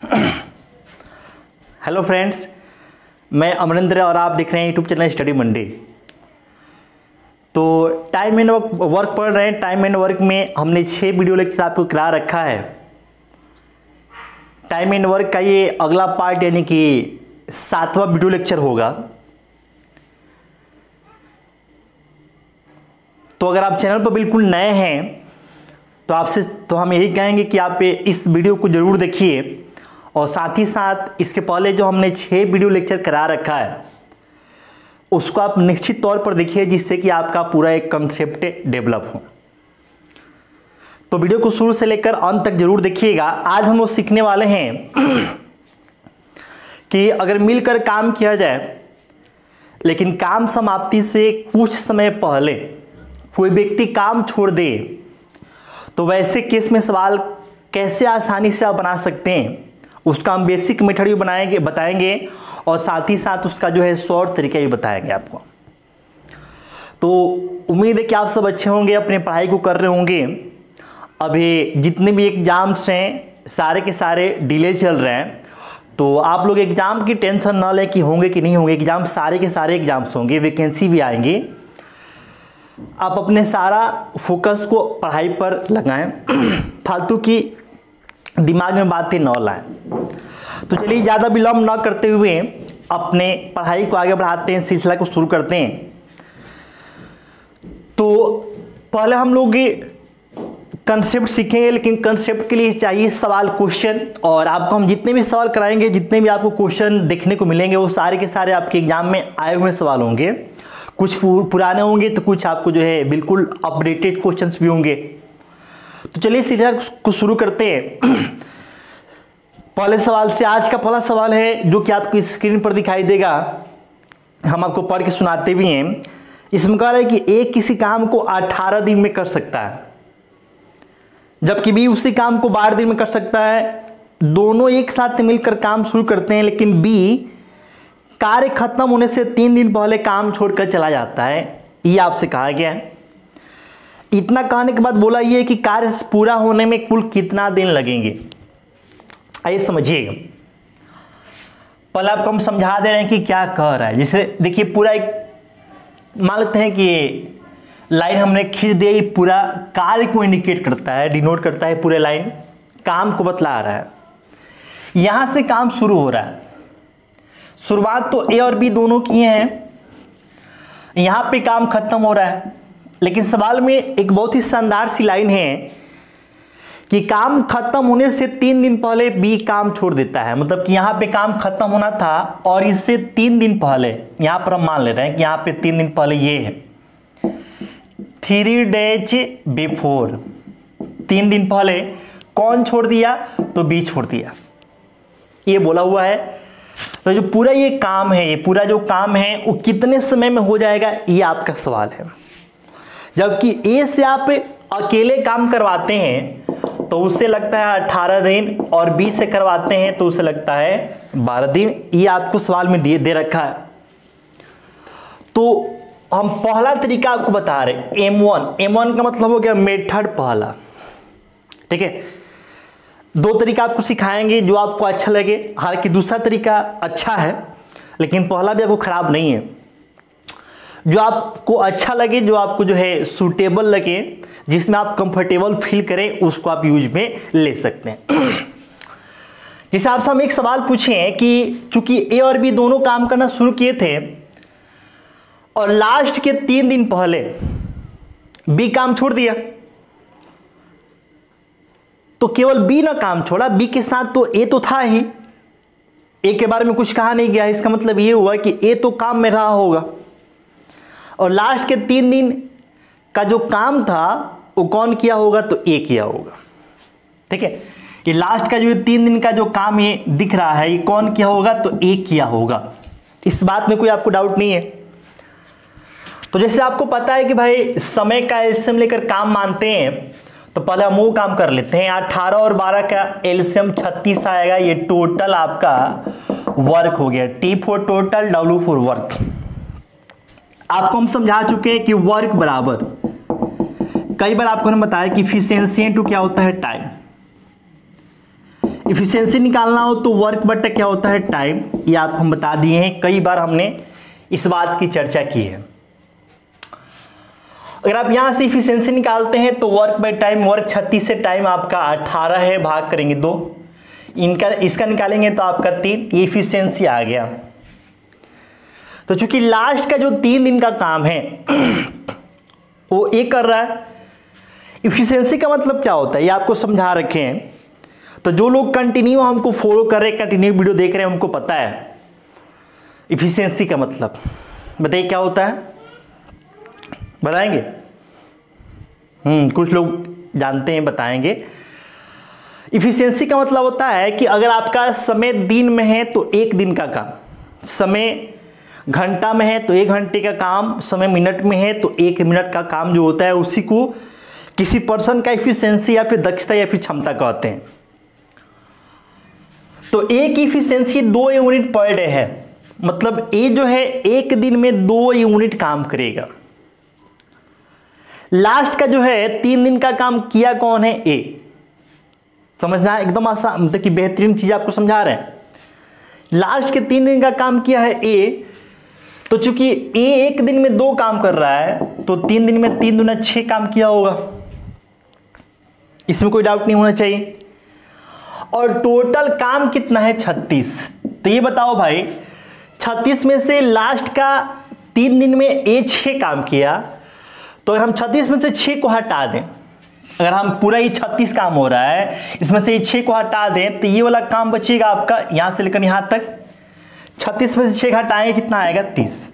Hello friends, मैं अमरिंदर और आप देख रहे हैं यूट्यूब चैनल स्टडी मंडे। तो टाइम एंड वर्क पढ़ रहे हैं। टाइम एंड वर्क में हमने 6 वीडियो लेक्चर आपको करा रखा है। टाइम एंड वर्क का ये अगला पार्ट यानी कि 7वां वीडियो लेक्चर होगा। तो अगर आप चैनल पर बिल्कुल नए हैं तो हम यही कहेंगे कि आप इस वीडियो को ज़रूर देखिए और साथ ही साथ इसके पहले जो हमने 6 वीडियो लेक्चर करा रखा है उसको आप निश्चित तौर पर देखिए, जिससे कि आपका पूरा एक कंसेप्ट डेवलप हो। तो वीडियो को शुरू से लेकर अंत तक जरूर देखिएगा। आज हम लोग सीखने वाले हैं कि अगर मिलकर काम किया जाए लेकिन काम समाप्ति से कुछ समय पहले कोई व्यक्ति काम छोड़ दे तो वैसे केस में सवाल कैसे आसानी से आप बना सकते हैं, उसका हम बेसिक मेथड भी बताएंगे और साथ ही साथ उसका जो है शॉर्ट तरीका भी बताएंगे आपको। तो उम्मीद है कि आप सब अच्छे होंगे, अपने पढ़ाई को कर रहे होंगे। अभी जितने भी एग्जाम्स हैं सारे के सारे डिले चल रहे हैं, तो आप लोग एग्ज़ाम की टेंशन ना लें कि होंगे कि नहीं होंगे। एग्ज़ाम सारे के सारे एग्ज़ाम्स होंगे, वैकेंसी भी आएंगी। आप अपने सारा फोकस को पढ़ाई पर लगाएं, फालतू की दिमाग में बातें न लाएं। तो चलिए ज़्यादा विलम्ब न करते हुए अपने पढ़ाई को आगे बढ़ाते हैं, सिलसिला को शुरू करते हैं। तो पहले हम लोग कंसेप्ट सीखेंगे, लेकिन कंसेप्ट के लिए चाहिए सवाल क्वेश्चन। और आपको हम जितने भी सवाल कराएंगे, जितने भी आपको क्वेश्चन देखने को मिलेंगे, वो सारे के सारे आपके एग्जाम में आए हुए सवाल होंगे। कुछ पुराने होंगे तो कुछ आपको जो है बिल्कुल अपडेटेड क्वेश्चंस भी होंगे। तो चलिए सीधा को शुरू करते हैं पहले सवाल से। आज का पहला सवाल है जो कि आपको स्क्रीन पर दिखाई देगा, हम आपको पढ़ के सुनाते भी हैं। इसमें कह रहा है कि ए किसी काम को 18 दिन में कर सकता है, जबकि बी उसी काम को 12 दिन में कर सकता है। दोनों एक साथ मिलकर काम शुरू करते हैं, लेकिन बी कार्य खत्म होने से 3 दिन पहले काम छोड़कर चला जाता है। ये आपसे कहा गया है। इतना कहने के बाद बोला ये कि कार्य पूरा होने में कुल कितना दिन लगेंगे, आइए समझिएगा। पहले आपको हम समझा दे रहे हैं कि क्या कह रहा है। जैसे देखिए, पूरा एक मान लेते हैं कि लाइन हमने खींच दी, पूरा कार्य को इंडिकेट करता है, डिनोट करता है। पूरे लाइन काम को बतला रहा है। यहां से काम शुरू हो रहा है। शुरुआत तो ए और बी दोनों किए हैं, यहां पे काम खत्म हो रहा है। लेकिन सवाल में एक बहुत ही शानदार सी लाइन है कि काम खत्म होने से 3 दिन पहले बी काम छोड़ देता है। मतलब कि यहां पे काम खत्म होना था और इससे 3 दिन पहले, यहां पर हम मान ले रहे हैं कि यहां पे 3 दिन पहले ये है 3 days बिफोर। 3 दिन पहले कौन छोड़ दिया? तो बी छोड़ दिया, ये बोला हुआ है। तो जो पूरा ये काम है, ये पूरा जो काम है वो कितने समय में हो जाएगा, ये आपका सवाल है। जबकि ए से आप अकेले काम करवाते हैं तो उससे लगता है 18 दिन, और बी से करवाते हैं तो उसे लगता है 12 दिन। ये आपको सवाल में दे रखा है। तो हम पहला तरीका आपको बता रहे, M1 का मतलब हो गया मेथड पहला, ठीक है। 2 तरीका आपको सिखाएंगे जो आपको अच्छा लगे। हालांकि दूसरा तरीका अच्छा है लेकिन पहला भी आपको खराब नहीं है। जो आपको अच्छा लगे, जो आपको जो है सूटेबल लगे, जिसमें आप कंफर्टेबल फील करें, उसको आप यूज में ले सकते हैं। जैसे आपसे हम एक सवाल पूछे कि चूंकि ए और बी दोनों काम करना शुरू किए थे और लास्ट के 3 दिन पहले बी काम छोड़ दिया, तो केवल बी ना काम छोड़ा, बी के साथ तो ए तो था ही, ए के बारे में कुछ कहा नहीं गया। इसका मतलब ये हुआ कि ए तो काम में रहा होगा और लास्ट के 3 दिन का जो काम था वो कौन किया होगा? तो ए किया होगा, ठीक है। ये लास्ट का जो 3 दिन का जो काम ये दिख रहा है, ये कौन किया होगा? तो ए किया होगा। इस बात में कोई आपको डाउट नहीं है। तो जैसे आपको पता है कि भाई समय का एलसीएम लेकर काम मानते हैं, तो पहले हम वो काम कर लेते हैं। 18 और 12 का एलसीएम 36 आएगा। ये टोटल आपका वर्क हो गया। T for total, W for work. आपको हम समझा चुके हैं कि वर्क बराबर, कई बार आपको हमने बताया कि इफिशिएंसी इनटू क्या होता है? टाइम। इफिशियंसी निकालना हो तो वर्क बटा क्या होता है, टाइम। ये आपको हम बता दिए हैं, कई बार हमने इस बात की चर्चा की है। अगर आप यहां से इफिशियंसी निकालते हैं तो वर्क बाय टाइम, वर्क 36 से टाइम आपका 18 है, भाग करेंगे 2, इसका निकालेंगे तो आपका 3, ये इफिशियंसी आ गया। तो चूंकि लास्ट का जो 3 दिन का काम है वो एक कर रहा है। इफिशियंसी का मतलब क्या होता है ये आपको समझा रखे हैं, तो जो लोग कंटिन्यू हमको फॉलो कर रहे हैं, कंटिन्यू वीडियो देख रहे हैं, उनको पता है इफिशियंसी का मतलब। बताइए क्या होता है, बताएंगे? कुछ लोग जानते हैं, बताएंगे। इफिशियंसी का मतलब होता है कि अगर आपका समय दिन में है तो 1 दिन का काम, समय घंटा में है तो 1 घंटे का काम, समय मिनट में है तो 1 मिनट का काम जो होता है उसी को किसी पर्सन का इफिशियंसी या फिर दक्षता या फिर क्षमता कहते हैं। तो एक इफिशियंसी 2 यूनिट पर डे है, मतलब ए जो है 1 दिन में 2 यूनिट काम करेगा। लास्ट का जो है 3 दिन का काम किया कौन है, ए। समझना है, एकदम आसान, मतलब कि बेहतरीन चीज आपको समझा रहे हैं। लास्ट के 3 दिन का काम किया है ए, तो चूंकि ए 1 दिन में 2 काम कर रहा है तो 3 दिन में 3 दूना 6 काम किया होगा, इसमें कोई डाउट नहीं होना चाहिए। और टोटल काम कितना है, 36। तो ये बताओ भाई, 36 में से लास्ट का 3 दिन में ए 6 काम किया, तो अगर हम 36 में से 6 को हटा दें, अगर हम पूरा ये 36 काम हो रहा है, इसमें से ये 6 को हटा दें तो ये वाला काम बचेगा आपका यहां से लेकर यहां तक। 36 में से 6 हटाएंगे कितना आएगा, 30।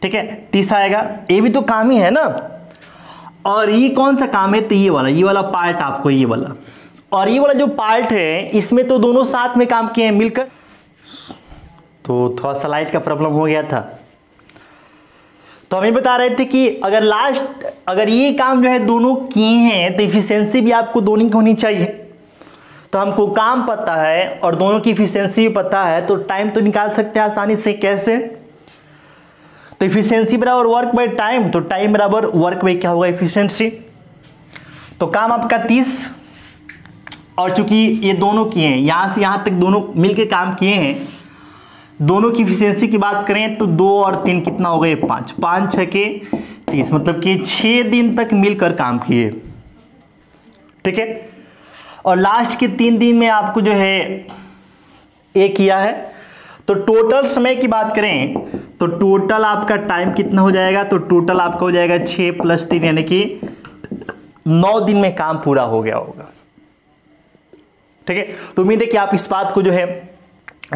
ठीक है, 30 आएगा। ये भी तो काम ही है ना। और ये कौन सा काम है, तो ये वाला पार्ट आपको, ये वाला और ये वाला जो पार्ट है इसमें तो दोनों साथ में काम किए हैं मिलकर। तो थोड़ा सा लाइट का प्रॉब्लम हो गया था। तो हम ये बता रहे थे कि अगर ये काम जो है दोनों किए हैं तो इफिशियंसी भी आपको दोनों की होनी चाहिए। तो हमको काम पता है और दोनों की इफिशियंसी भी पता है, तो टाइम तो निकाल सकते हैं आसानी से। कैसे, तो इफिशियंसी बराबर वर्क बाय टाइम, तो टाइम बराबर वर्क बाय क्या होगा, इफिशियंसी। तो काम आपका 30, और चूंकि ये दोनों किए हैं, यहां से यहां तक दोनों मिलकर काम किए हैं, दोनों की इफिशियंसी की बात करें तो 2 और 3 कितना हो गए, 5, 5 6 के 30, मतलब कि 6 दिन तक मिलकर काम किए। ठीक है, और लास्ट के 3 दिन में आपको जो है ए किया है। तो टोटल समय की बात करें तो टोटल आपका टाइम कितना हो जाएगा, तो टोटल आपका हो जाएगा 6 + 3 यानी कि 9 दिन में काम पूरा हो गया होगा। ठीक है, तो उम्मीद है कि आप इस बात को जो है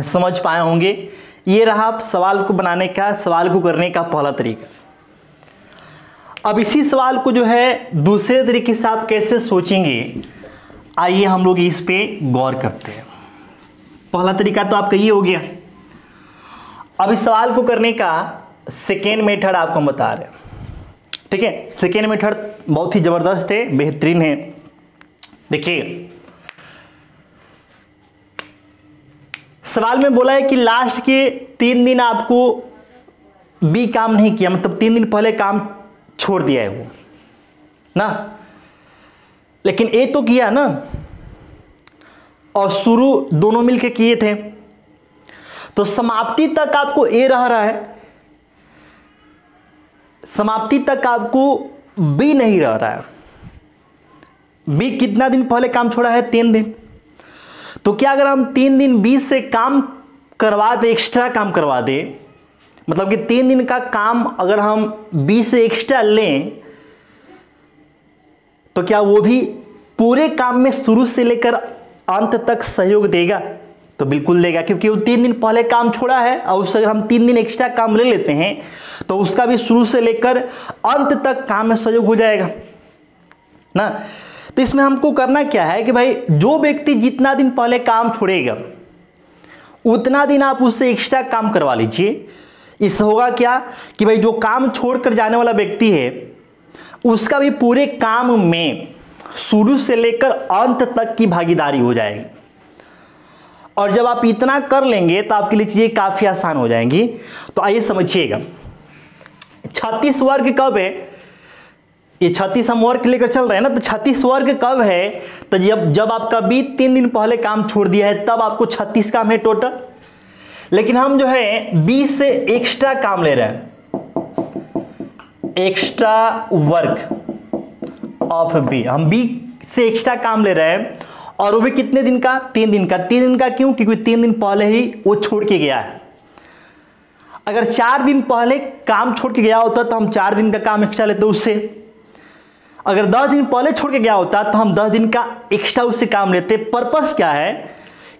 समझ पाए होंगे। ये रहा सवाल को बनाने का, सवाल को करने का पहला तरीका। अब इसी सवाल को जो है दूसरे तरीके से आप कैसे सोचेंगे, आइए हम लोग इस पे गौर करते हैं। पहला तरीका तो आपका ये हो गया। अब इस सवाल को करने का सेकेंड मेथड आपको बता रहे हैं। ठीक है, सेकेंड मेथड बहुत ही जबरदस्त है, बेहतरीन है। देखिए, सवाल में बोला है कि लास्ट के 3 दिन आपको बी काम नहीं किया, मतलब 3 दिन पहले काम छोड़ दिया है वो ना, लेकिन ए तो किया ना, और शुरू दोनों मिलके किए थे। तो समाप्ति तक आपको ए रहा है, समाप्ति तक आपको बी नहीं रह रहा है। बी कितना दिन पहले काम छोड़ा है, 3 दिन। तो क्या अगर हम 3 दिन 20 से काम करवा दे, एक्स्ट्रा काम करवा दे, मतलब कि 3 दिन का काम अगर हम 20 से एक्स्ट्रा लें, तो क्या वो भी पूरे काम में शुरू से लेकर अंत तक सहयोग देगा? तो बिल्कुल देगा, क्योंकि वो 3 दिन पहले काम छोड़ा है और उससे अगर हम 3 दिन एक्स्ट्रा काम ले लेते हैं तो उसका भी शुरू से लेकर अंत तक काम में सहयोग हो जाएगा ना। तो इसमें हमको करना क्या है कि भाई जो व्यक्ति जितना दिन पहले काम छोड़ेगा उतना दिन आप उससे एक्स्ट्रा काम करवा लीजिए। इससे होगा क्या कि भाई जो काम छोड़कर जाने वाला व्यक्ति है उसका भी पूरे काम में शुरू से लेकर अंत तक की भागीदारी हो जाएगी। और जब आप इतना कर लेंगे तो आपके लिए चीजें काफी आसान हो जाएंगी। तो आइए समझिएगा, 36 वर्ग कब है, ये 36 हम वर्ग लेकर चल रहे हैं ना, तो 36 वर्ग कब है? तो जब आपका बी 3 दिन पहले काम छोड़ दिया है तब आपको 36 काम है टोटल। लेकिन हम जो है बी से एक्स्ट्रा काम ले रहे हैं, एक्स्ट्रा वर्क ऑफ बी, हम बी से एक्स्ट्रा काम ले रहे हैं और वो भी कितने दिन का? 3 दिन का। 3 दिन का क्यों? क्योंकि 3 दिन पहले ही वो छोड़ के गया है। अगर 4 दिन पहले काम छोड़ के गया होता तो हम 4 दिन का काम एक्स्ट्रा लेते उससे। अगर 10 दिन पहले छोड़ के गया होता तो हम 10 दिन का एक्स्ट्रा उससे काम लेते। पर्पस क्या है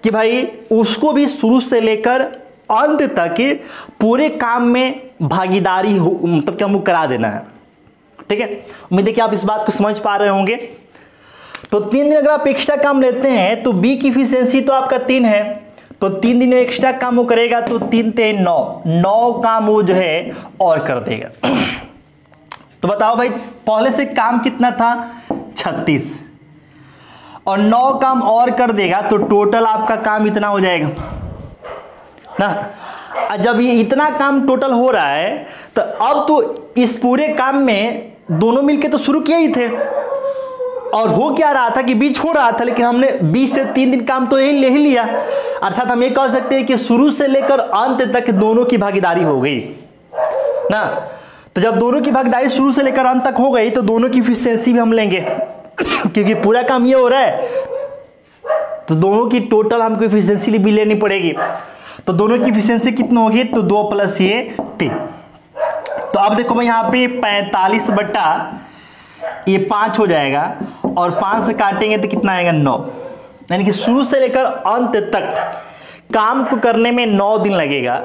कि भाई उसको भी शुरू से लेकर अंत तक पूरे काम में भागीदारी हो, मतलब कि हमको करा देना है। ठीक है, उम्मीद है कि आप इस बात को समझ पा रहे होंगे। तो 3 दिन अगर आप एक्स्ट्रा काम लेते हैं तो बी की इफिशियंसी तो आपका 3 है, तो 3 दिन में एक्स्ट्रा काम वो करेगा तो 3 ते 9 काम वो जो है और कर देगा। तो बताओ भाई पहले से काम कितना था? 36 और 9 काम और कर देगा तो टोटल आपका काम इतना हो जाएगा ना। जब ये इतना काम टोटल हो रहा है तो अब तो इस पूरे काम में दोनों मिलके तो शुरू किए ही थे और हो क्या रहा था कि बी छोड़ रहा था, लेकिन हमने बी से 3 दिन काम तो यही ले ही लिया। अर्थात हम ये कह सकते हैं कि शुरू से लेकर अंत तक दोनों की भागीदारी हो गई ना। तो जब दोनों की भागीदारी शुरू से लेकर अंत तक हो गई तो दोनों की इफिशियंसी भी हम लेंगे क्योंकि पूरा काम ये हो रहा है तो दोनों की टोटल हमको इफिशियंसी भी लेनी पड़ेगी। तो दोनों की इफिशियंसी कितनी होगी? तो 2 + ये 3। तो अब देखो भाई यहाँ पे 45 बटा ये 5 हो जाएगा और 5 से काटेंगे तो कितना आएगा? 9। यानी कि शुरू से लेकर अंत तक काम को करने में 9 दिन लगेगा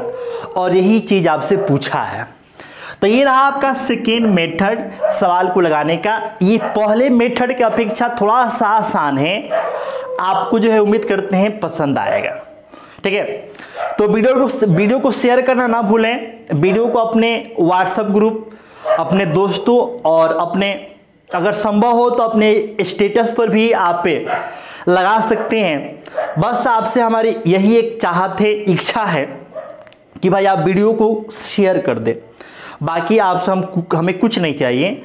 और यही चीज आपसे पूछा है। तो ये रहा आपका सेकेंड मेथड सवाल को लगाने का। ये पहले मेथड की अपेक्षा थोड़ा सा आसान है, आपको जो है उम्मीद करते हैं पसंद आएगा। ठीक है, तो वीडियो को शेयर करना ना भूलें। वीडियो को अपने व्हाट्सएप ग्रुप, अपने दोस्तों और अपने अगर संभव हो तो अपने स्टेटस पर भी आप लगा सकते हैं। बस आपसे हमारी यही एक चाहत है, इच्छा है कि भाई आप वीडियो को शेयर कर दें। बाकी आपसे हमें कुछ नहीं चाहिए,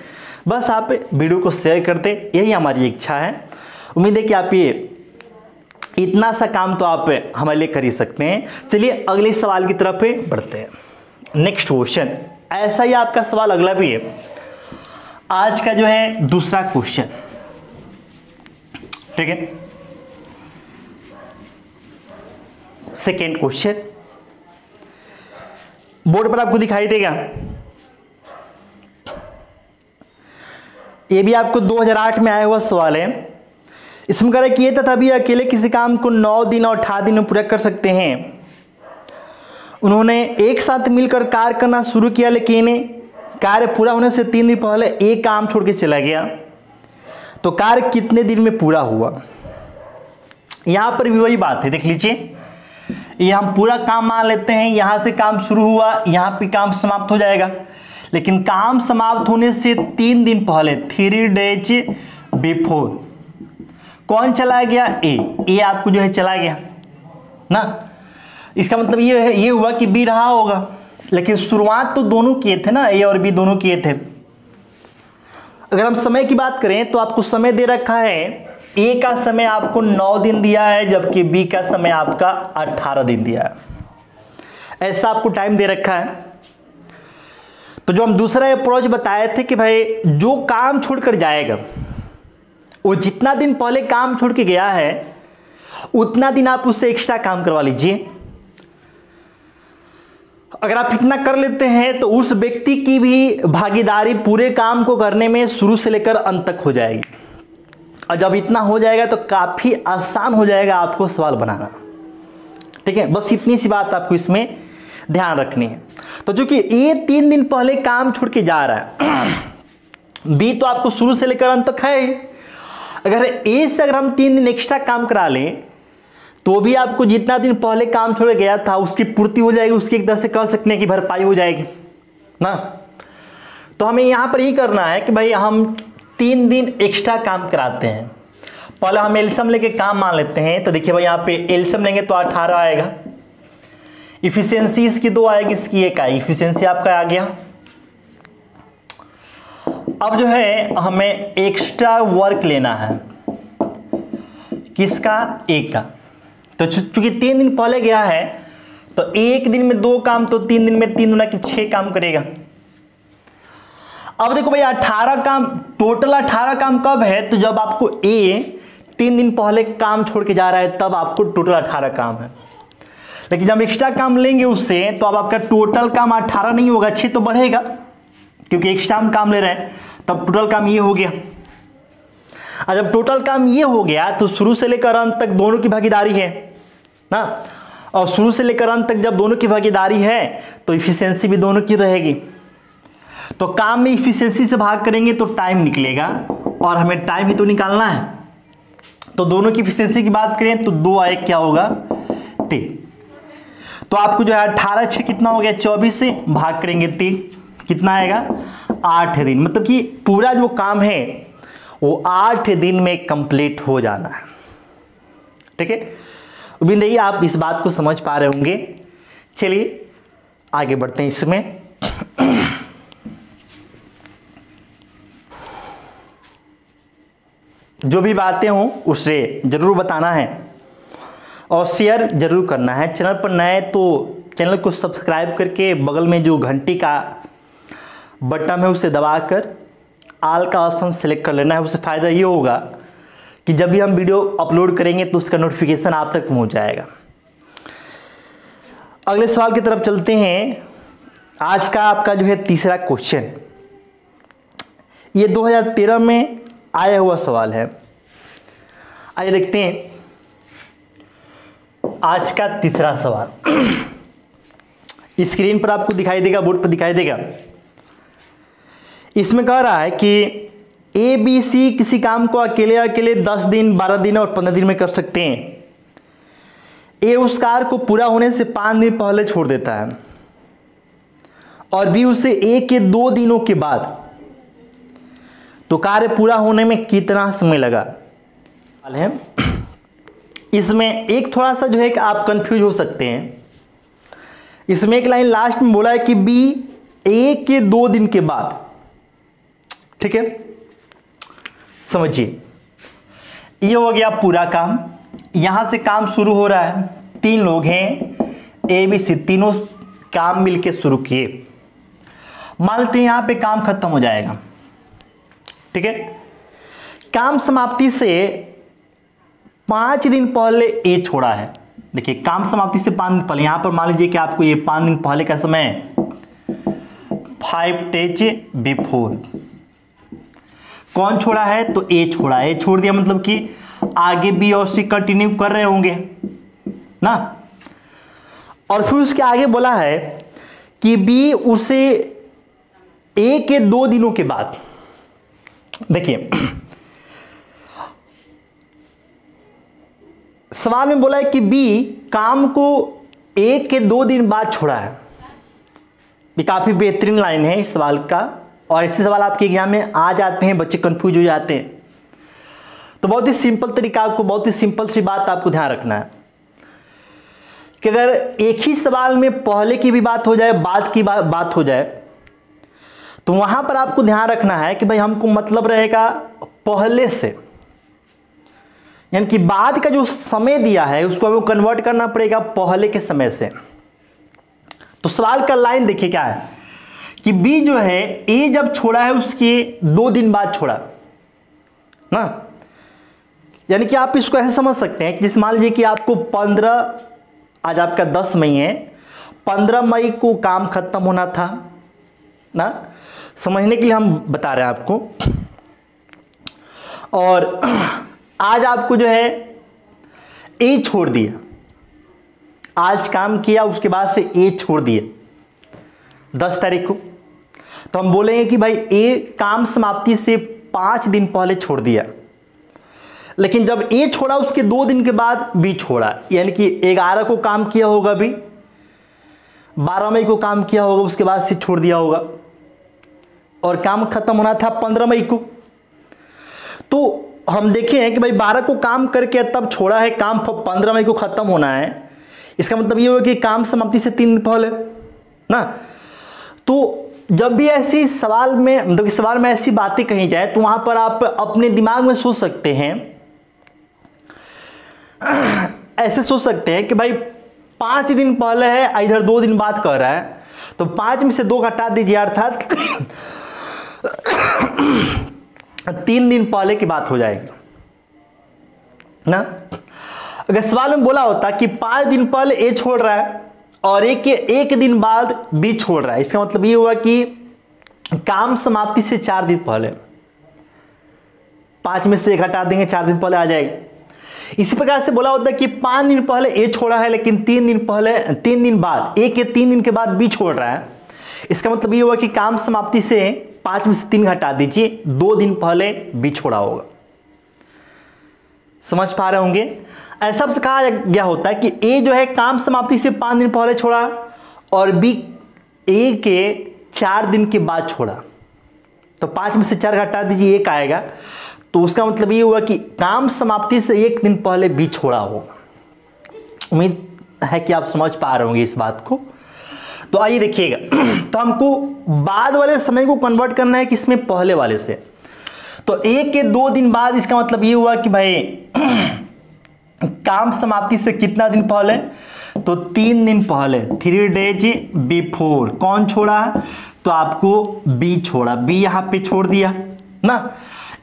बस आप वीडियो को शेयर कर दें, यही हमारी इच्छा है। उम्मीद है कि आप ये इतना सा काम तो आप हमारे लिए कर ही सकते हैं। चलिए अगले सवाल की तरफ बढ़ते हैं। नेक्स्ट क्वेश्चन, ऐसा ही आपका सवाल अगला भी है। आज का जो है दूसरा क्वेश्चन, ठीक है, सेकेंड क्वेश्चन बोर्ड पर आपको दिखाई देगा। ये भी आपको 2008 में आया हुआ सवाल है। इसमें कह रहा है कि ये तथा भी अकेले किसी काम को 9 दिन और 18 दिन में पूरा कर सकते हैं। उन्होंने एक साथ मिलकर कार्य करना शुरू किया, लेकिन कार्य पूरा होने से 3 दिन पहले एक काम छोड़ के चला गया। तो कार्य कितने दिन में पूरा हुआ? यहां पर भी वही बात है, देख लीजिए। ये हम पूरा काम मान लेते हैं, यहां से काम शुरू हुआ, यहां पे काम समाप्त हो जाएगा। लेकिन काम समाप्त होने से 3 दिन पहले, 3 days बिफोर, कौन चला गया? ए आपको जो है चला गया ना। इसका मतलब ये हुआ कि बी रहा होगा, लेकिन शुरुआत तो दोनों किए थे ना, ए और बी दोनों किए थे। अगर हम समय की बात करें तो आपको समय दे रखा है, ए का समय आपको 9 दिन दिया है, जबकि बी का समय आपका 18 दिन दिया है। ऐसा आपको टाइम दे रखा है। तो जो हम दूसरा अप्रोच बताए थे कि भाई जो काम छोड़कर जाएगा वो जितना दिन पहले काम छोड़ के गया है उतना दिन आप उससे एक्स्ट्रा काम करवा लीजिए। अगर आप इतना कर लेते हैं तो उस व्यक्ति की भी भागीदारी पूरे काम को करने में शुरू से लेकर अंत तक हो जाएगी। और जब इतना हो जाएगा तो काफी आसान हो जाएगा आपको सवाल बनाना। ठीक है, बस इतनी सी बात आपको इसमें ध्यान रखनी है। तो चूंकि ये 3 दिन पहले काम छोड़ के जा रहा है, बी तो आपको शुरू से लेकर अंत तक है। अगर ए से अगर हम 3 दिन एक्स्ट्रा काम करा लें तो भी आपको जितना दिन पहले काम छोड़ गया था उसकी पूर्ति हो जाएगी, उसकी एक तरह से कह सकते हैं कि भरपाई हो जाएगी ना। तो हमें यहां पर यही करना है कि भाई हम 3 दिन एक्स्ट्रा काम कराते हैं। पहले हम एलसीएम लेके काम मान लेते हैं। तो देखिए भाई यहाँ पे एलसीएम लेंगे तो 18 आएगा। इफिशियंसी इसकी 2 आएगी, इसकी 1 आएगी। इफिशियंसी आपका आ गया। अब जो है हमें एक्स्ट्रा वर्क लेना है, किसका? ए का। तो चूंकि 3 दिन पहले गया है तो 1 दिन में 2 काम, तो 3 दिन में 3 गुना की 6 काम करेगा। अब देखो भाई 18 काम, टोटल 18 काम कब है? तो जब आपको ए 3 दिन पहले काम छोड़ के जा रहा है तब आपको टोटल 18 काम है। लेकिन जब एक्स्ट्रा काम लेंगे उससे तो अब आपका टोटल काम 18 नहीं होगा, 6 तो बढ़ेगा, क्योंकि एक्स्ट्रा हम काम ले रहे हैं, तब टोटल काम ये हो गया। और जब टोटल काम ये हो गया तो शुरू से लेकर अंत तक दोनों की भागीदारी है ना, और शुरू से लेकर अंत तक जब दोनों की भागीदारी है तो इफिशियंसी भी दोनों की रहेगी। तो काम में इफिशियंसी से भाग करेंगे तो टाइम निकलेगा, और हमें टाइम ही तो निकालना है। तो दोनों की इफिशियंसी की बात करें तो 2 और 1 क्या होगा? 3। तो आपको जो है 18 6 कितना हो गया? 24 से भाग करेंगे 3, कितना आएगा? 8 दिन। मतलब कि पूरा जो काम है वो 8 दिन में कंप्लीट हो जाना है। ठीक है, उम्मीद है आप इस बात को समझ पा रहे होंगे। चलिए आगे बढ़ते हैं इसमें। जो भी बातें हों उसे जरूर बताना है और शेयर जरूर करना है। चैनल पर नए तो चैनल को सब्सक्राइब करके बगल में जो घंटी का बटन है उसे दबाकर ऑल का ऑप्शन सेलेक्ट कर लेना है। उससे फ़ायदा ये होगा कि जब भी हम वीडियो अपलोड करेंगे तो उसका नोटिफिकेशन आप तक पहुंच जाएगा। अगले सवाल की तरफ चलते हैं। आज का आपका जो है तीसरा क्वेश्चन, ये 2013 में आया हुआ सवाल है। आइए देखते हैं आज का तीसरा सवाल। स्क्रीन पर आपको दिखाई देगा, बोर्ड पर दिखाई देगा। इसमें कह रहा है कि ए बी सी किसी काम को अकेले 10 दिन 12 दिन और 15 दिन में कर सकते हैं। ए उस कार्य को पूरा होने से 5 दिन पहले छोड़ देता है और बी उसे ए के 2 दिनों के बाद, तो कार्य पूरा होने में कितना समय लगा? है इसमें एक थोड़ा सा जो है कि आप कंफ्यूज हो सकते हैं। इसमें एक लाइन लास्ट में बोला है कि बी ए के 2 दिन के बाद। ठीक है, समझिए, ये हो गया पूरा काम। यहां से काम शुरू हो रहा है, 3 लोग हैं ए बी सी, तीनों काम मिलके शुरू किए। मान लेते हैं यहां पे काम खत्म हो जाएगा। ठीक है, काम समाप्ति से 5 दिन पहले ए छोड़ा है। देखिए काम समाप्ति से 5 दिन पहले, यहां पर मान लीजिए कि आपको ये 5 दिन पहले का समय है, 5 days बिफोर। कौन छोड़ा है? तो ए छोड़ा है। ए छोड़ दिया मतलब कि आगे बी और सी कंटिन्यू कर रहे होंगे ना। और फिर उसके आगे बोला है कि बी उसे ए के 2 दिनों के बाद। देखिए सवाल में बोला है कि बी काम को ए के 2 दिन बाद छोड़ा है। ये काफी बेहतरीन लाइन है इस सवाल का, और ऐसे सवाल आपके एग्जाम में आ जाते हैं, बच्चे कंफ्यूज हो जाते हैं। तो बहुत ही सिंपल तरीका, आपको बहुत ही सिंपल सी बात आपको ध्यान रखना है कि अगर एक ही सवाल में पहले की भी बात हो जाए, बाद की बात हो जाए, तो वहां पर आपको ध्यान रखना है कि भाई हमको मतलब रहेगा पहले से, यानी कि बाद का जो समय दिया है उसको हमें कन्वर्ट करना पड़ेगा पहले के समय से। तो सवाल का लाइन देखिए क्या है कि बी जो है ए जब छोड़ा है उसके 2 दिन बाद छोड़ा ना। यानी कि आप इसको ऐसे समझ सकते हैं कि जैसे मान लीजिए कि आपको 15, आज आपका 10 मई है, 15 मई को काम खत्म होना था ना, समझने के लिए हम बता रहे हैं आपको। और आज आपको जो है ए छोड़ दिया, आज काम किया उसके बाद से ए छोड़ दिए 10 तारीख को, तो हम बोलेंगे कि भाई ए काम समाप्ति से 5 दिन पहले छोड़ दिया। लेकिन जब ए छोड़ा उसके 2 दिन के बाद बी छोड़ा, यानी कि 11 को काम किया होगा बी, 12 मई को काम किया होगा, उसके बाद से छोड़ दिया होगा, और काम खत्म होना था 15 मई को। तो हम देखे हैं कि भाई 12 को काम करके तब छोड़ा है, काम 15 मई को खत्म होना है। इसका मतलब ये हुआ कि काम समाप्ति से 3 दिन पहले ना। तो जब भी ऐसी सवाल में मतलब इस सवाल में ऐसी बातें कही जाए तो वहां पर आप अपने दिमाग में सोच सकते हैं, ऐसे सोच सकते हैं कि भाई 5 दिन पहले है, इधर 2 दिन बाद कह रहा है, तो 5 में से 2 घटा दीजिए, अर्थात 3 दिन पहले की बात हो जाएगी ना। अगर सवाल में बोला होता कि 5 दिन पहले ए छोड़ रहा है और एक दिन बाद बी छोड़ रहा है, इसका मतलब ये हुआ कि काम समाप्ति से 4 दिन पहले, 5 में से घटा देंगे 4 दिन पहले आ जाएगी। इसी प्रकार से बोला होता है कि 5 दिन पहले ए छोड़ा है लेकिन 3 दिन बाद ए के 3 दिन के बाद बी छोड़ रहा है, इसका मतलब ये हुआ कि काम समाप्ति से 5 में से 3 घटा दीजिए, 2 दिन पहले बी छोड़ा होगा। समझ पा रहे होंगे। ऐसा से कहा गया होता है कि ए जो है काम समाप्ति से 5 दिन पहले छोड़ा और बी ए के 4 दिन के बाद छोड़ा, तो 5 में से 4 घटा दीजिए 1 आएगा, तो उसका मतलब ये हुआ कि काम समाप्ति से 1 दिन पहले बी छोड़ा होगा। उम्मीद है कि आप समझ पा रहे होंगे इस बात को। तो आइए देखिएगा, तो हमको बाद वाले समय को कन्वर्ट करना है किसमें, पहले वाले से। तो ए के 2 दिन बाद, इसका मतलब ये हुआ कि भाई काम समाप्ति से कितना दिन पहले, तो 3 दिन पहले, 3 days बिफोर कौन छोड़ा, तो आपको बी छोड़ा, बी यहां पे छोड़ दिया ना,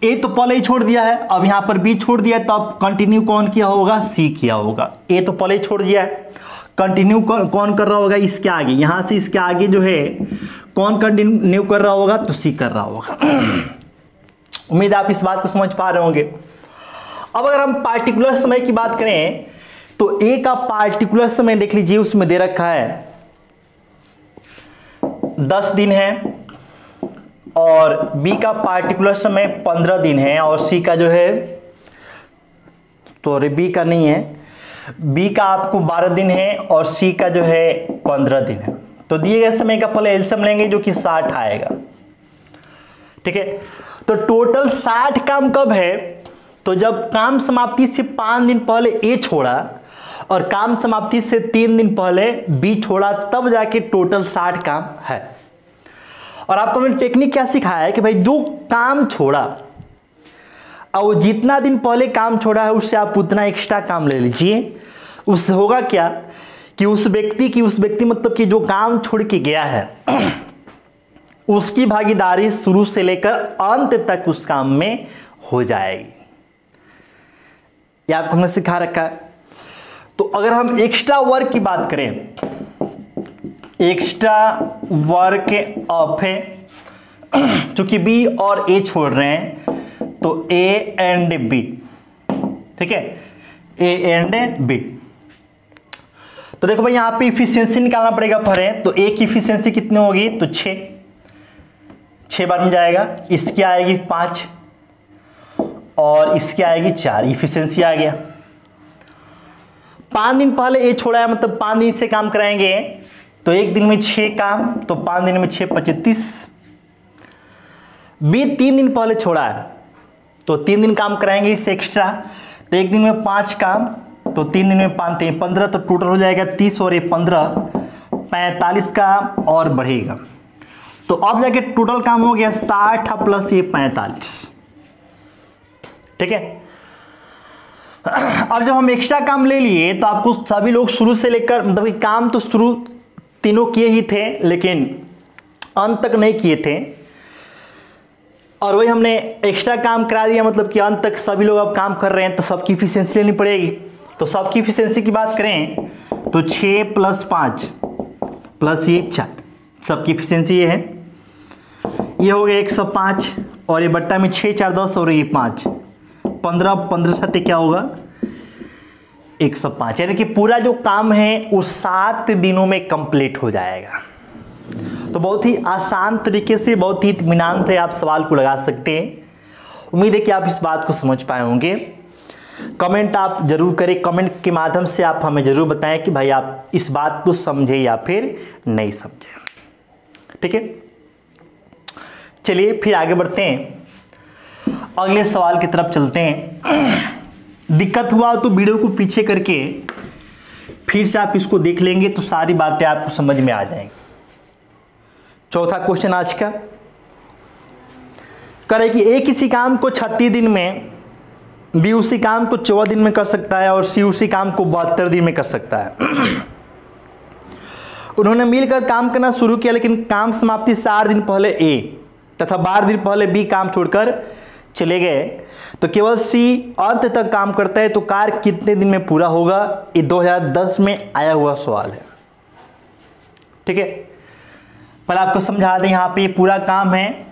ए तो पहले ही छोड़ दिया है, अब यहां पर बी छोड़ दिया, तो अब कंटिन्यू कौन किया होगा, सी किया होगा। ए तो पहले ही छोड़ दिया है, कंटिन्यू कौन कर रहा होगा, इसके आगे, यहां से इसके आगे जो है कौन कंटिन्यू कर रहा होगा, तो सी कर रहा होगा। उम्मीद आप इस बात को समझ पा रहे होंगे। अब अगर हम पार्टिकुलर समय की बात करें तो ए का पार्टिकुलर समय देख लीजिए, उसमें दे रखा है 10 दिन है और बी का पार्टिकुलर समय 15 दिन है और सी का जो है, तो बी का नहीं है, बी का आपको 12 दिन है और सी का जो है 15 दिन है। तो दिए गए समय का पहले एलसीएम लेंगे जो कि 60 आएगा। ठीक है, तो टोटल 60 काम कब है, तो जब काम समाप्ति से 5 दिन पहले ए छोड़ा और काम समाप्ति से 3 दिन पहले बी छोड़ा, तब जाके टोटल 60 काम है। और आपको मैंने टेक्निक क्या सिखाया है कि भाई जो काम छोड़ा और जितना दिन पहले काम छोड़ा है उससे आप उतना एक्स्ट्रा काम ले लीजिए। उससे होगा क्या कि उस व्यक्ति मतलब कि जो काम छोड़ के गया है उसकी भागीदारी शुरू से लेकर अंत तक उस काम में हो जाएगी। यह आपको हमने सिखा रखा है। तो अगर हम एक्स्ट्रा वर्क की बात करें, एक्स्ट्रा वर्क ऑफ है, चूंकि बी और ए छोड़ रहे हैं तो ए एंड बी, ठीक है, ए एंड बी। तो देखो भाई यहां पे इफिशियंसी निकालना पड़ेगा पहले, तो ए की इफिशियंसी कितनी होगी, तो 6 बार में जाएगा, इसकी आएगी 5 और इसकी आएगी 4, इफिशियंसी आ गया। 5 दिन पहले ए छोड़ा है, मतलब 5 दिन से काम कराएंगे तो 1 दिन में 6 काम, तो 5 दिन में 6 35। बी 3 दिन पहले छोड़ा है तो 3 दिन काम कराएंगे इससे एक्स्ट्रा, तो 1 दिन में 5 काम, तो 3 दिन में 5 15, तो टोटल हो जाएगा 30 और ये 15 45 का और बढ़ेगा। तो अब जाके टोटल काम हो गया 60 प्लस ये 45। ठीक है, अब जब हम एक्स्ट्रा काम ले लिए तो आपको सभी लोग शुरू से लेकर मतलब काम तो शुरू तीनों किए ही थे लेकिन अंत तक नहीं किए थे, और वही हमने एक्स्ट्रा काम करा दिया, मतलब कि अंत तक सभी लोग अब काम कर रहे हैं तो सबकी इफिशियंसी लेनी पड़ेगी। तो सबकी इफिशियंसी की बात करें तो 6 + 5 प्लस ये 4, सबकी इफिशियंसी ये है, ये हो गया 105 और ये बट्टा में 6 4 10 और ये 5 15 15 7 क्या होगा 105, यानी कि पूरा जो काम है वो 7 दिनों में कंप्लीट हो जाएगा। तो बहुत ही आसान तरीके से, बहुत ही इत्मीनान से आप सवाल को लगा सकते हैं। उम्मीद है कि आप इस बात को समझ पाए होंगे। कमेंट आप जरूर करें, कमेंट के माध्यम से आप हमें जरूर बताएं कि भाई आप इस बात को समझे या फिर नहीं समझे। ठीक है, चलिए फिर आगे बढ़ते हैं, अगले सवाल की तरफ चलते हैं। दिक्कत हुआ तो वीडियो को पीछे करके फिर से आप इसको देख लेंगे तो सारी बातें आपको समझ में आ जाएंगी। चौथा क्वेश्चन आज का करे कि ए किसी काम को 36 दिन में, बी उसी काम को 14 दिन में कर सकता है और सी उसी काम को 72 दिन में कर सकता है। उन्होंने मिलकर काम करना शुरू किया, लेकिन काम समाप्ति 4 दिन पहले ए तथा 12 दिन पहले बी काम छोड़कर चले गए, तो केवल सी अंत तक काम करता है, तो कार्य कितने दिन में पूरा होगा? ये 2010 में आया हुआ सवाल है। ठीक है, पहले आपको समझा दें, यहाँ पे ये पूरा काम है,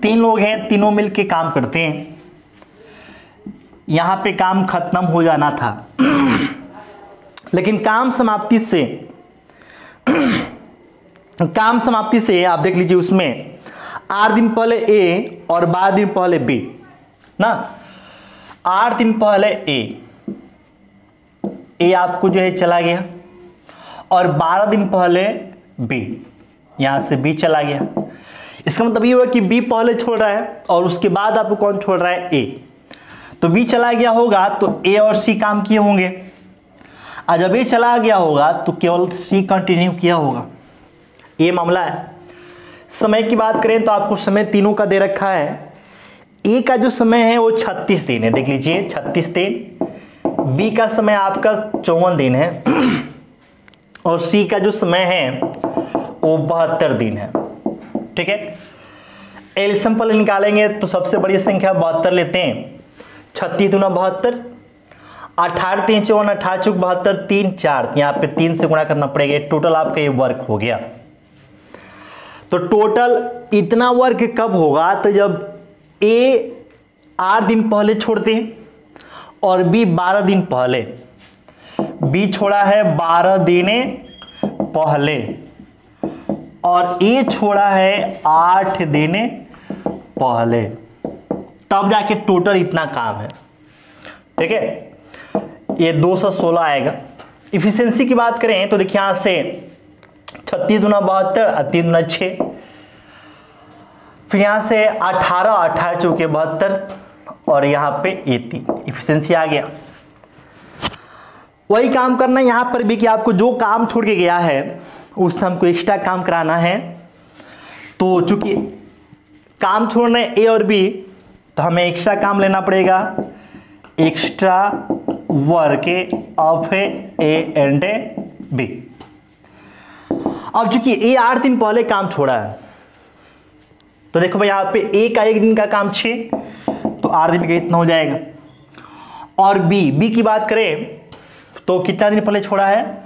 3 लोग हैं, तीनों मिलके काम करते हैं। यहाँ पे काम खत्म हो जाना था लेकिन काम समाप्ति से आप देख लीजिए, उसमें 8 दिन पहले ए और 12 दिन पहले बी ना। 8 दिन पहले ए आपको जो है चला गया और 12 दिन पहले बी, यहां से बी चला गया। इसका मतलब ये हुआ कि बी पहले छोड़ रहा है और उसके बाद आपको कौन छोड़ रहा है? ए। तो बी चला गया होगा तो ए और सी काम किए होंगे, और जब ए चला गया होगा तो केवल सी कंटिन्यू किया होगा। ये मामला है। समय की बात करें तो आपको समय तीनों का दे रखा है। ए का जो समय है वो 36 दिन है, देख लीजिए 36 दिन। बी का समय आपका 54 दिन है और सी का जो समय है वो 72 दिन है। ठीक है, एलसीएम पहले निकालेंगे तो सबसे बड़ी संख्या 72 लेते हैं। 36 दूना 72, 18 3 54, 18 चौक 72, 3 4, यहाँ पे 3 से गुणा करना पड़ेगा। टोटल आपका ये वर्क हो गया। तो टोटल इतना वर्क कब होगा? तो जब ए 8 दिन पहले छोड़ते हैं और बी 12 दिन पहले। बी छोड़ा है 12 दिन पहले और ए छोड़ा है 8 दिन पहले, तब जाके टोटल इतना काम है। ठीक है, ये 216 आएगा। इफिशिएंसी की बात करें तो देखिए यहां से 36 दूना 72 और 3 दूना 6, फिर यहां से 18 18 चौके 72 और यहां पे ये 3 इफिशिएंसी आ गया। वही काम करना यहां पर भी कि आपको जो काम छोड़ के गया है उससे हमको एक्स्ट्रा काम कराना है। तो चूंकि काम छोड़ना है ए और बी, तो हमें एक्स्ट्रा काम लेना पड़ेगा, extra work of A and B. अब चूंकि ए 8 दिन पहले काम छोड़ा है, तो देखो भाई यहाँ पे ए का 1 दिन का काम 6, तो 8 दिन का इतना हो जाएगा। और बी की बात करें तो कितना दिन पहले छोड़ा है?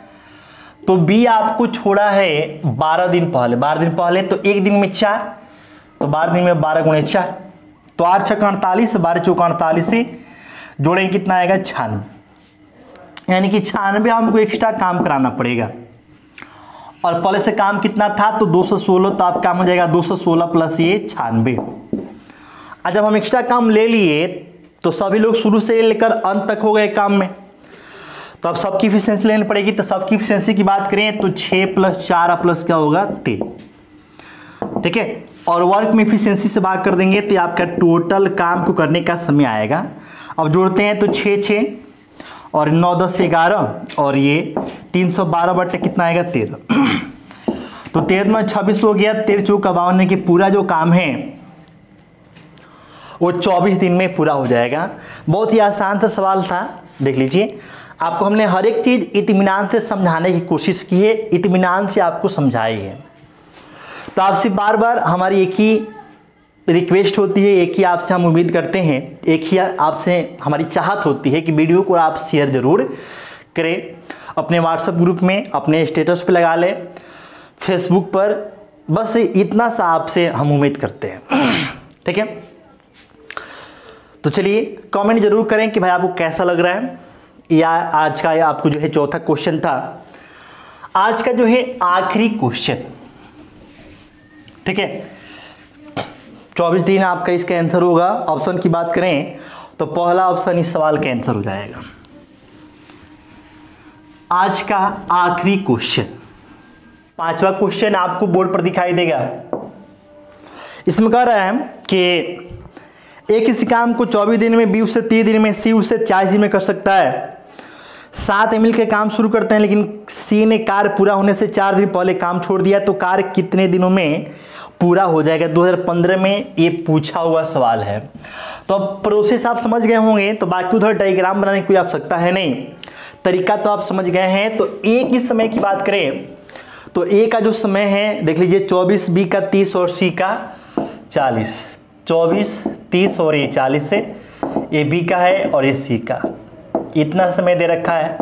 तो बी आपको छोड़ा है 12 दिन पहले। 12 दिन पहले तो 1 दिन में 4, तो 12 दिन में 12 गुणे 4, तो 8 6 48, 12 चौका 48 से जोड़ेंगे कितना आएगा? 96। यानी कि 96 हमको एक्स्ट्रा काम कराना पड़ेगा। और पहले से काम कितना था? तो 216, तो आप काम हो जाएगा 216 प्लस ये 96। आज जब हम एक्स्ट्रा काम ले लिए तो सभी लोग शुरू से लेकर अंत तक हो गए काम में, तो अब सबकी इफिशिएंसी लेनी पड़ेगी। तो सबकी इफिशिएंसी की बात करें तो 6 + 4 प्लस क्या होगा? 13। ठीक है, और वर्क में इफिशिएंसी से भाग कर देंगे तो आपका टोटल काम को करने का समय आएगा। अब जोड़ते हैं तो 6 6 और 9 10 11 और ये 312 बटे कितना आएगा? 13। तो 13 में 26 हो गया, 13 चौका 52 के पूरा जो काम है वो 24 दिन में पूरा हो जाएगा। बहुत ही आसान सा सवाल था, देख लीजिए। आपको हमने हर एक चीज़ इत्मीनान से समझाने की कोशिश की है, इत्मीनान से आपको समझाई है। तो आपसे बार बार हमारी एक ही रिक्वेस्ट होती है, एक ही आपसे हम उम्मीद करते हैं, एक ही आपसे हमारी चाहत होती है कि वीडियो को आप शेयर ज़रूर करें। अपने व्हाट्सएप ग्रुप में, अपने स्टेटस पे लगा लें, फेसबुक पर, बस इतना सा आपसे हम उम्मीद करते हैं। ठीक है, तो चलिए कमेंट जरूर करें कि भाई आपको कैसा लग रहा है। या आज का आपको जो है चौथा क्वेश्चन था, आज का जो है आखिरी क्वेश्चन। ठीक है, 24 दिन आपका इसका आंसर होगा। ऑप्शन की बात करें तो पहला ऑप्शन इस सवाल का आंसर हो जाएगा। आज का आखिरी क्वेश्चन, 5वां क्वेश्चन आपको बोर्ड पर दिखाई देगा। इसमें कह रहा है कि ए किसी काम को 24 दिन में, बी उसे 30 दिन में, सी उसे 40 दिन में कर सकता है। 7 मिल के काम शुरू करते हैं लेकिन सी ने कार्य पूरा होने से 4 दिन पहले काम छोड़ दिया तो कार्य कितने दिनों में पूरा हो जाएगा? 2015 में ये पूछा हुआ सवाल है। तो अब प्रोसेस आप समझ गए होंगे, तो बाकी उधर डायग्राम बनाने की कोई आवश्यकता है नहीं, तरीका तो आप समझ गए हैं। तो ए की समय की बात करें तो ए का जो समय है देख लीजिए 24, बी का 30 और सी का 40। 24, 30 और ये 40 है, ये बी का है और ये सी का, इतना समय दे रखा है।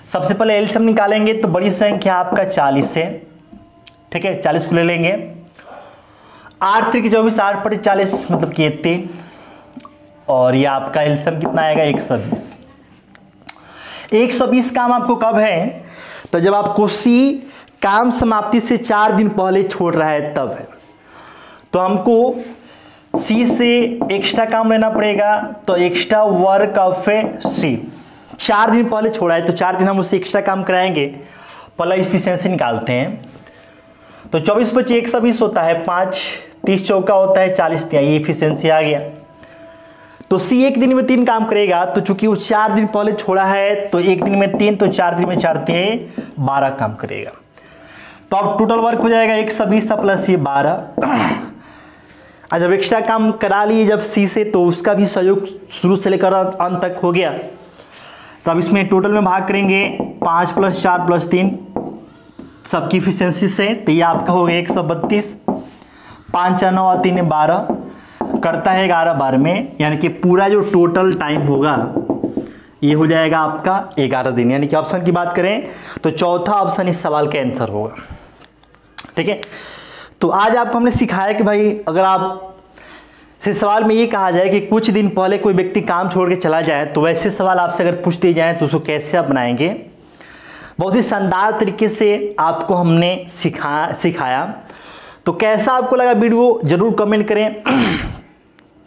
सबसे पहले एलसीएम निकालेंगे तो बड़ी संख्या आपका 40 है, ठीक है, 40 को ले लेंगे। 8 3 24, 8 पर 40 मतलब कि 3, और ये आपका एलसीएम कितना आएगा? 120। 120 काम आपको कब है? तो जब आपको सी काम समाप्ति से 4 दिन पहले छोड़ रहा है तब है। तो हमको सी से एक्स्ट्रा काम लेना पड़ेगा, तो एक्स्ट्रा वर्क ऑफ सी 4 दिन पहले छोड़ा है तो 4 दिन हम उससे एक्स्ट्रा काम कराएंगे। पहला इफिशिएंसी निकालते हैं, तो 24 बचे 120 होता है, 5 30 चौका होता है 40, ये इफिशिएंसी आ गया। तो सी 1 दिन में 3 काम करेगा, तो चूंकि वो 4 दिन पहले छोड़ा है तो 1 दिन में 3, तो 4 दिन में 4 3 12 काम करेगा। तो अब टोटल वर्क हो जाएगा 120 प्लस ये 12। और जब एक्स्ट्रा काम करा लिए जब सी से, तो उसका भी सहयोग शुरू से लेकर अंत तक हो गया। तो अब इसमें टोटल में भाग करेंगे 5 + 4 + 3 सबकी इफिशिएंसी से, तो ये आपका हो गया 132। 5 4 9 और 3 12 करता है 11 12 में, यानी कि पूरा जो टोटल टाइम होगा ये हो जाएगा आपका 11 दिन। यानी कि ऑप्शन की बात करें तो चौथा ऑप्शन इस सवाल का आंसर होगा, ठीक है। तो आज आपको हमने सिखाया कि भाई अगर आप से सवाल में ये कहा जाए कि कुछ दिन पहले कोई व्यक्ति काम छोड़ के चला जाए तो वैसे सवाल आपसे अगर पूछ दिए जाएँ तो उसको कैसे आप बनाएंगे। बहुत ही शानदार तरीके से आपको हमने सिखाया। तो कैसा आपको लगा वीडियो ज़रूर कमेंट करें।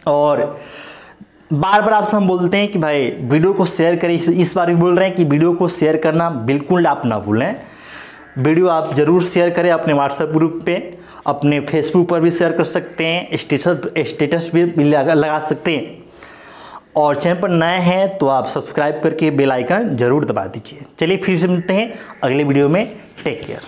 और बार बार आपसे हम बोलते हैं कि भाई वीडियो को शेयर करें, इस बार भी बोल रहे हैं कि वीडियो को शेयर करना बिल्कुल आप ना भूलें। वीडियो आप ज़रूर शेयर करें अपने व्हाट्सएप ग्रुप पे, अपने फेसबुक पर भी शेयर कर सकते हैं, स्टेटस भी लगा सकते हैं। और चैनल पर नए हैं तो आप सब्सक्राइब करके बेल आइकन ज़रूर दबा दीजिए। चलिए फिर से मिलते हैं अगले वीडियो में। Take care.